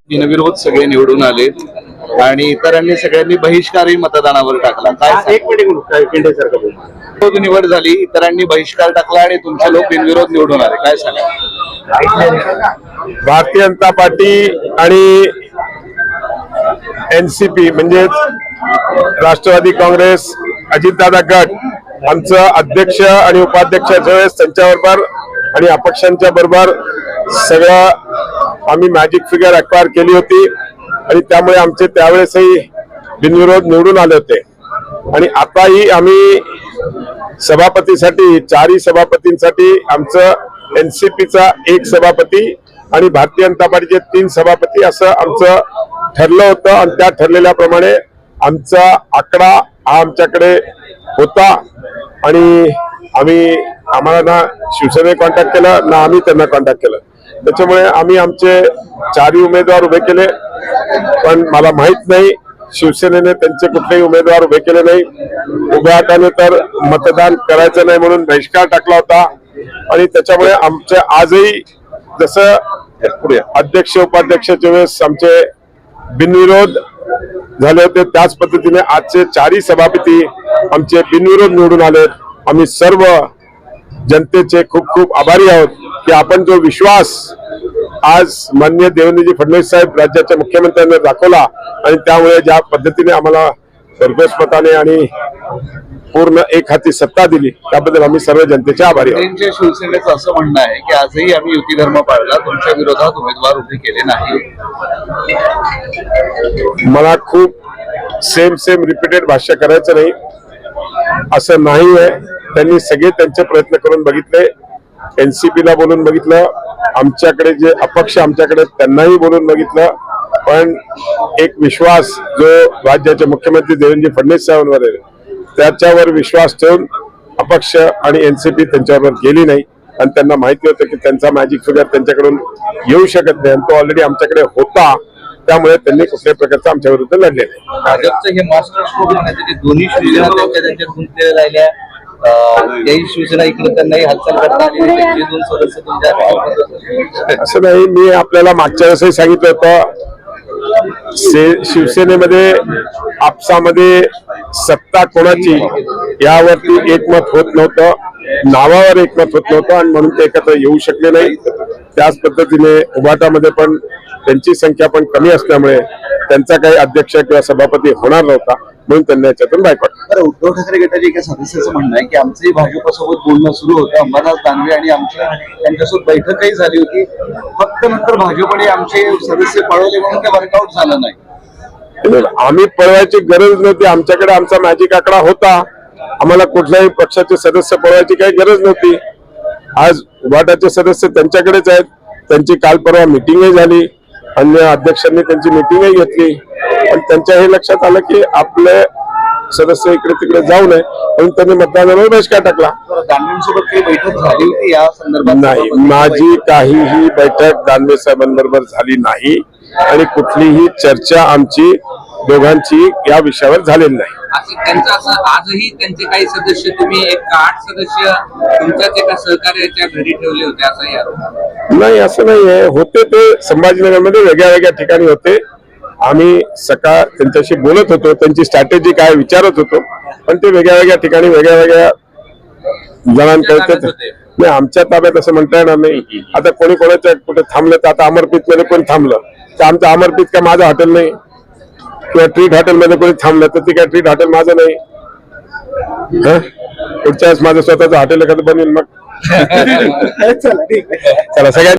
बिनविरोध सगळे निवडून आले आणि इतरांनी सगळ्यांनी बहिष्कारही मतदानावर टाकला. काय एक मिनिट विरोध निवड झाली, इतरांनी बहिष्कार टाकला आणि तुमचे लोक बिनविरोध निवडून आले, काय सांगा? भारतीय जनता पार्टी आणि एनसीपी म्हणजेच राष्ट्रवादी काँग्रेस अजितदादा गट आमचं अध्यक्ष आणि उपाध्यक्षाच्या वेळेस त्यांच्याबरोबर आणि अपक्षांच्या बरोबर सगळं आम्ही मॅजिक फिगर अक्वायर केली होती आणि त्यामुळे आमचे त्यावेळेसही बिनविरोध निवडून आले होते. आणि आताही आम्ही सभापतीसाठी चारही सभापतींसाठी आमचं एनसीपीचा एक सभापती आणि भारतीय जनता पार्टीचे 3 सभापती असं आमचं ठरलं होतं आणि त्या ठरलेल्याप्रमाणे आमचा आकडा हा आमच्याकडे होता आणि आम्हाला ना शिवसेनेने कॉन्टॅक्ट केला ना आम्ही त्यांना कॉन्टॅक्ट केलं. त्याच्यामुळे आम्ही आमचे 4ही उमेदवार उभे केले. पण मला माहित नाही शिवसेनेने त्यांचे कुठलेही उमेदवार उभे केले नाही. उभ्या हाताने तर मतदान करायचं नाही म्हणून बहिष्कार टाकला होता आणि त्याच्यामुळे आमच्या आजही जसं अध्यक्ष उपाध्यक्षाच्या वेळेस आमचे बिनविरोध झाले होते त्याच पद्धतीने आजचे 4ही सभापती आमचे बिनविरोध निवडून आलेत. आम्ही सर्व जनतेचे खूप खूप आभारी आहोत की आपण जो विश्वास आज माननीय देवेंद्रजी फडणवीस साहेब राज्याच्या मुख्यमंत्र्यांनी दाखवला आणि त्यामुळे ज्या पद्धतीने आम्हाला भरघोस मताने आणि पूर्ण एक हाती सत्ता दिली त्याबद्दल आम्ही सर्व जनतेचे आभारी आहोत. शिवसेनेचं असं म्हणणं आहे की आजही आम्ही युती धर्म पाळला, तुमच्या विरोधात उमेदवार उभे केले नाही. मला खूप सेम रिपीटेड भाष्य करायचं नाही, असं नाही आहे. त्यांनी सगळे त्यांचे प्रयत्न करून बघितले, एनसीपीला बोलून बघितलं, आमच्याकडे जे अपक्ष आमच्याकडे त्यांनाही बोलून बघितलं, पण एक विश्वास जो राज्याचे मुख्यमंत्री देवेंद्र फडणवीस साहेबांवर आहे त्याच्यावर विश्वास ठेवून अपक्ष आणि एनसीपी त्यांच्यावर गेली नाही आणि त्यांना माहिती होतं की त्यांचा मॅजिक फिगर त्यांच्याकडून येऊ शकत नाही आणि तो ऑलरेडी आमच्याकडे होता. त्यामुळे त्यांनी कुठल्याही प्रकारचं आमच्या विरुद्ध लढले नाही. भाजपचं हे मास्टर स्ट्रोक म्हणायचं दोन्ही शिवसेना त्यांच्या गुंतलेल्या राहिल्या, याही शिवसेना इकडे त्यांनाही हालचाल करता आली, त्यांचे 2 सदस्य तुमच्या असं नाही. मी आपल्याला मागच्या वेळेसही सांगितलं होतं शिवसेनेमध्ये आपसामध्ये सत्ता कोणाची यावरती एकमत होत नव्हतं, नावावर एकमत होत नव्हतं आणि म्हणून ते एकत्र येऊ शकले नाही. त्याच पद्धतीने उभाटामध्ये पण त्यांची संख्या पण कमी असल्यामुळे त्यांचा काही अध्यक्ष किंवा सभापती होणार नव्हता म्हणून त्यांनी याच्यातून बायकॉट. उद्धव ठाकरे गटाच्या एका सदस्याचं म्हणणं आहे की आमचंही भाजपसोबत बोलणं सुरू होतं, अंबादास दानवे आणि त्यांच्यासोबत बैठकही झाली होती, फक्त नंतर भाजपने आमचे सदस्य पळवले म्हणून ते वर्कआउट झालं नाही. आम्ही पळवायची गरज नव्हती, आमच्याकडे आमचा मॅजिक आकडा होता, आम्हाला कुठल्याही पक्षाचे सदस्य पळवायची काही गरज नव्हती. आज उभाटाचे सदस्य त्यांच्याकडेच आहेत, त्यांची काल परवा मिटिंगही झाली, अन्य अध्यक्षांनी त्यांची मिटिंगही घेतली, पण त्यांच्या हे लक्षात आलं की आपले सदस्य इकडे तिकडे जाऊ नये म्हणून त्यांनी मतदानावर बहिष्कार टाकला. दानवेंसोबत काही बैठक झाली होती या संदर्भात? नाही, माझी काहीही बैठक दानवे साहेबांबरोबर झाली नाही आणि कुठलीही चर्चा आमची दोघांची या विषयावर झालेली नाही. त्यांचं असं आजही त्यांचे काही सदस्य तुम्ही 8 सदस्य तुमच्याच एका सहकार्याच्या घरी ठेवले होते असंही आरोप? नाही, असं नाहीये. होते ते संभाजीनगरमध्ये वेगळ्या वेगळ्या ठिकाणी होते. आम्ही सकाळ त्यांच्याशी बोलत होतो, त्यांची स्ट्रॅटेजी काय विचारत होतो, पण ते वेगळ्या वेगळ्या ठिकाणी वेगळ्या वेगळ्या जणांकडे नाही. आमच्या ताब्यात असं म्हणता येणार नाही. आता कोणी कोणाच्या कुठे थांबलं तर आता अमरप्रीत मध्ये कोणी थांबलं तर आमचं अमरप्रीत काय माझं हॉटेल नाही किंवा ट्रीट हॉटेलमध्ये कोणी थांबलं तर ती काय ट्रीट हॉटेल माझं नाही. पुढच्या वेळेस माझं स्वतःचं हॉटेल एखादं बनवेल मग. चला सगळ्यांनी